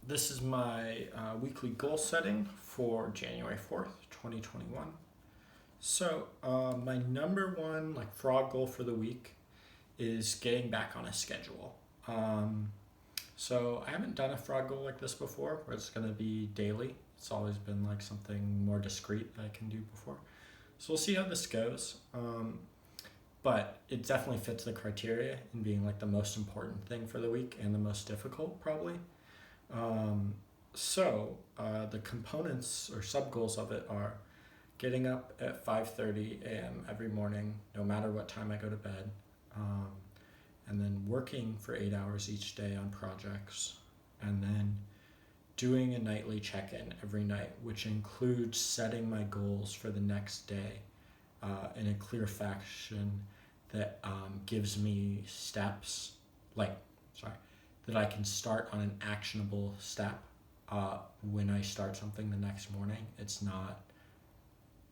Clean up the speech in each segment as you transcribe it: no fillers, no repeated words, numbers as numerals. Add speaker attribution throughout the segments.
Speaker 1: This is my weekly goal setting for January 4th, 2021. So, my number one frog goal for the week is getting back on a schedule. So I haven't done a frog goal like this before, where it's going to be daily. It's always been like something more discreet that I can do before. So we'll see how this goes. But it definitely fits the criteria in being like the most important thing for the week and the most difficult, probably. Um, the components or sub goals of it are getting up at 5:30 a.m. every morning, no matter what time I go to bed, um, and then working for 8 hours each day on projects, and then doing a nightly check-in every night, which includes setting my goals for the next day in a clear fashion that gives me steps, like, sorry, that I can start on an actionable step when I start something the next morning.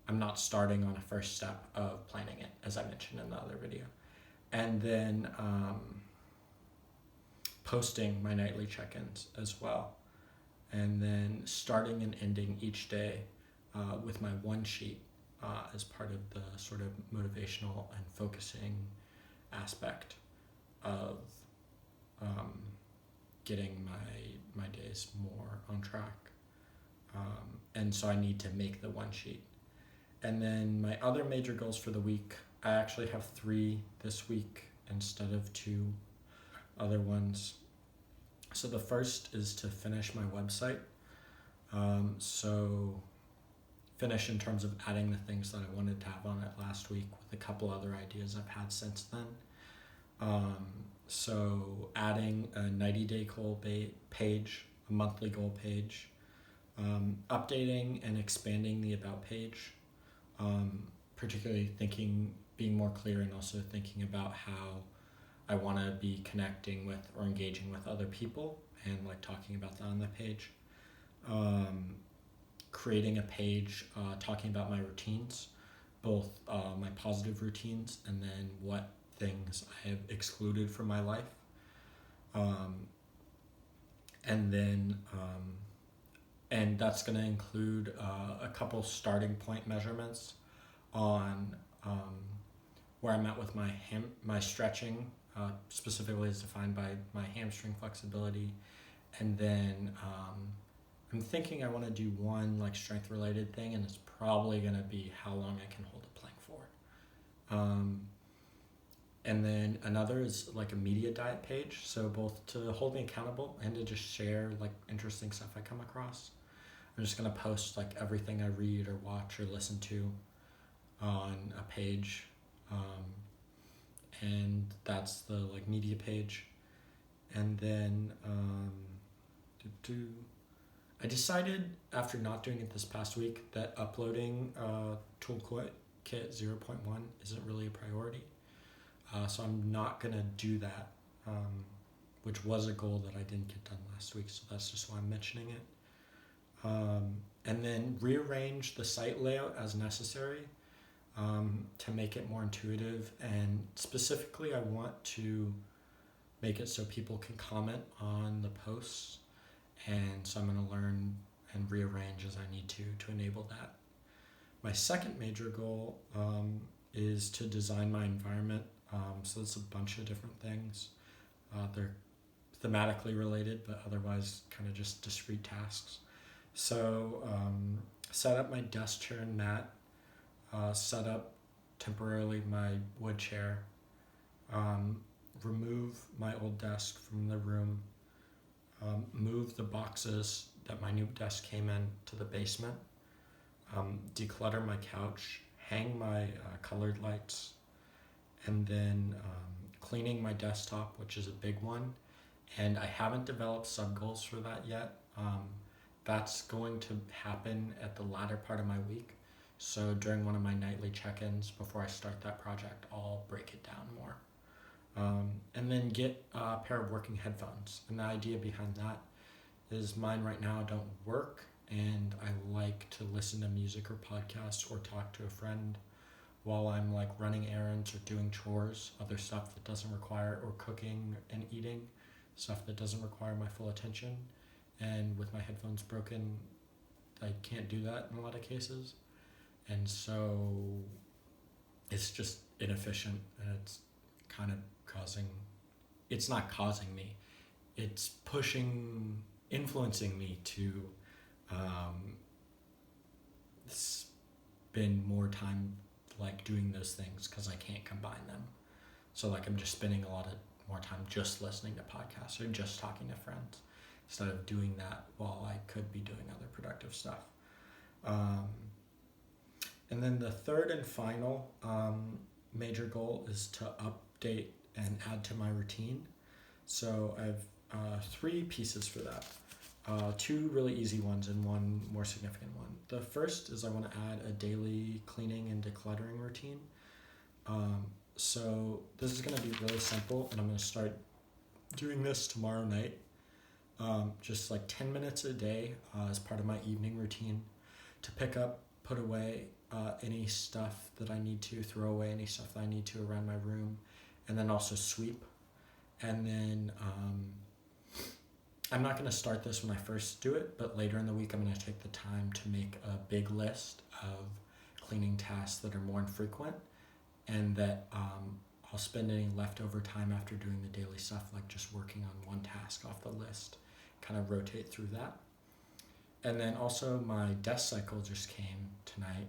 Speaker 1: I'm not starting on a first step of planning it, as I mentioned in the other video. And then posting my nightly check-ins as well. And then starting and ending each day with my one sheet as part of the sort of motivational and focusing aspect of getting my days more on track. And so I need to make the one sheet. And then my other major goals for the week, I actually have 3 this week instead of 2 other ones. So the first is to finish my website. So finish in terms of adding the things that I wanted to have on it last week with a couple other ideas I've had since then. So adding a 90-day goal page, a monthly goal page, updating and expanding the about page, particularly being more clear and also thinking about how I want to be connecting with or engaging with other people and like talking about that on the page. Creating a page talking about my routines, both my positive routines and then what things I have excluded from my life. And that's going to include a couple starting point measurements on where I'm at with my stretching, specifically as defined by my hamstring flexibility. And then I'm thinking I want to do one like strength related thing, and it's probably going to be how long I can hold a plank for. And then another is like a media diet page, so both to hold me accountable and to just share like interesting stuff I come across. I'm just going to post like everything I read or watch or listen to on a page, and that's the like media page. And then I decided after not doing it this past week that uploading Toolkit 0.1 isn't really a priority. So I'm not going to do that, which was a goal that I didn't get done last week, so that's just why I'm mentioning it. And then rearrange the site layout as necessary to make it more intuitive, and specifically I want to make it so people can comment on the posts, and so I'm going to learn and rearrange as I need to enable that. My second major goal is to design my environment. So it's a bunch of different things. They're thematically related, but otherwise kind of just discrete tasks. So set up my desk chair and mat, set up temporarily my wood chair, remove my old desk from the room, move the boxes that my new desk came in to the basement, declutter my couch, hang my colored lights, and then cleaning my desktop, which is a big one. And I haven't developed sub goals for that yet. That's going to happen at the latter part of my week. So during one of my nightly check-ins before I start that project, I'll break it down more. And then get a pair of working headphones. And the idea behind that is mine right now don't work, and I like to listen to music or podcasts or talk to a friend while I'm like running errands or doing chores, other stuff that doesn't require, or cooking and eating, stuff that doesn't require my full attention. and with my headphones broken, I can't do that in a lot of cases, and so it's just inefficient, and it's kind of it's not causing me, it's influencing me to spend more time like doing those things because I can't combine them. So like I'm just spending a lot of more time just listening to podcasts or just talking to friends instead of doing that while I could be doing other productive stuff. And then the third and final major goal is to update and add to my routine. So I have 3 pieces for that. 2 really easy ones and 1 more significant one. The first is I want to add a daily cleaning and decluttering routine. So this is going to be really simple, and I'm going to start doing this tomorrow night. Just like 10 minutes a day as part of my evening routine to pick up, put away any stuff that I need to, throw away any stuff that I need to around my room, and then also sweep. And then I'm not going to start this when I first do it, but later in the week I'm going to take the time to make a big list of cleaning tasks that are more infrequent, and that I'll spend any leftover time after doing the daily stuff, like just working on one task off the list, kind of rotate through that. And then also my desk cycle just came tonight,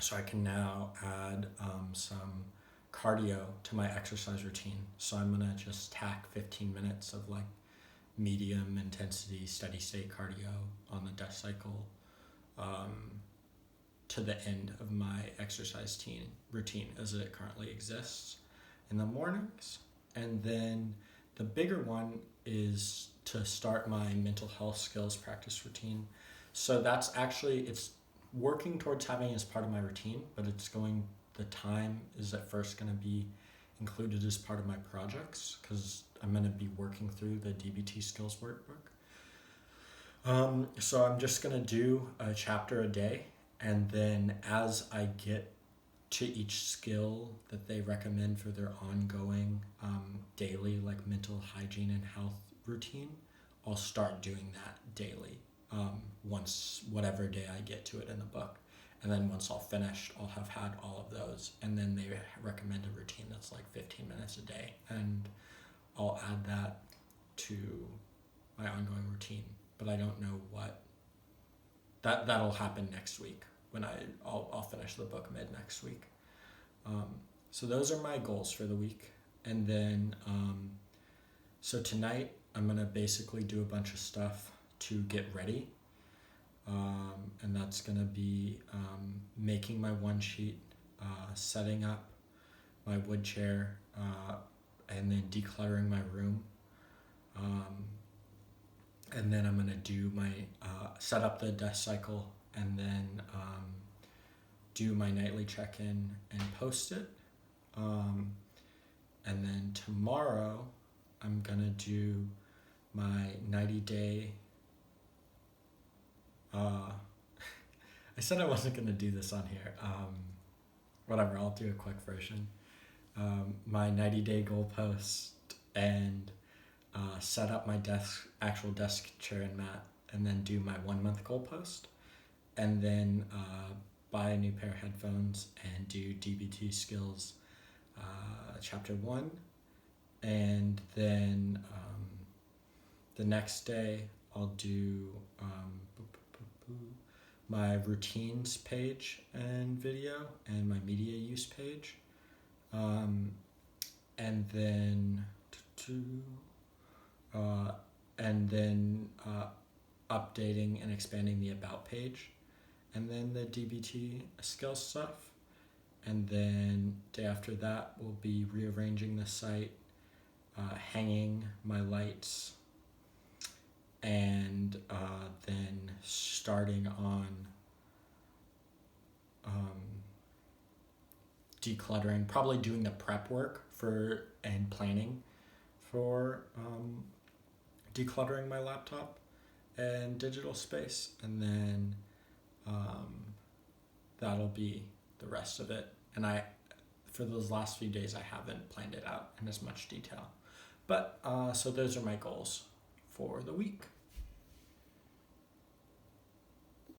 Speaker 1: so I can now add some cardio to my exercise routine. So I'm gonna just tack 15 minutes of like medium intensity steady state cardio on the desk cycle to the end of my exercise routine as it currently exists in the mornings. And then the bigger one is to start my mental health skills practice routine. So that's actually, it's working towards having as part of my routine, but the time is at first going to be included as part of my projects because I'm going to be working through the DBT skills workbook. So I'm just going to do a chapter a day, and then as I get to each skill that they recommend for their ongoing daily like mental hygiene and health routine, I'll start doing that daily once whatever day I get to it in the book. And then once I'll finish, I'll have had all of those. And then they recommend a routine that's like 15 minutes a day. And I'll add that to my ongoing routine. But I don't know what. That'll happen next week when I'll finish the book mid next week. So those are my goals for the week. And then, so tonight I'm going to basically do a bunch of stuff to get ready. And that's going to be making my one sheet, setting up my wood chair, and then decluttering my room. And then I'm going to do my, set up the desk cycle, and then do my nightly check-in and post it. And then tomorrow I'm going to do my 90-day I said I wasn't going to do this on here. Whatever, I'll do a quick version. My 90-day goal post and set up my actual desk chair and mat, and then do my 1-month goal post. And then buy a new pair of headphones and do DBT skills chapter 1. And then the next day I'll do my routines page and video and my media use page, and then updating and expanding the about page, and then the DBT skills stuff. And then day after that we'll be rearranging the site, hanging my lights, and then starting on decluttering, probably doing the prep work and planning for decluttering my laptop and digital space, and then that'll be the rest of it. And for those last few days I haven't planned it out in as much detail, but so those are my goals for the week.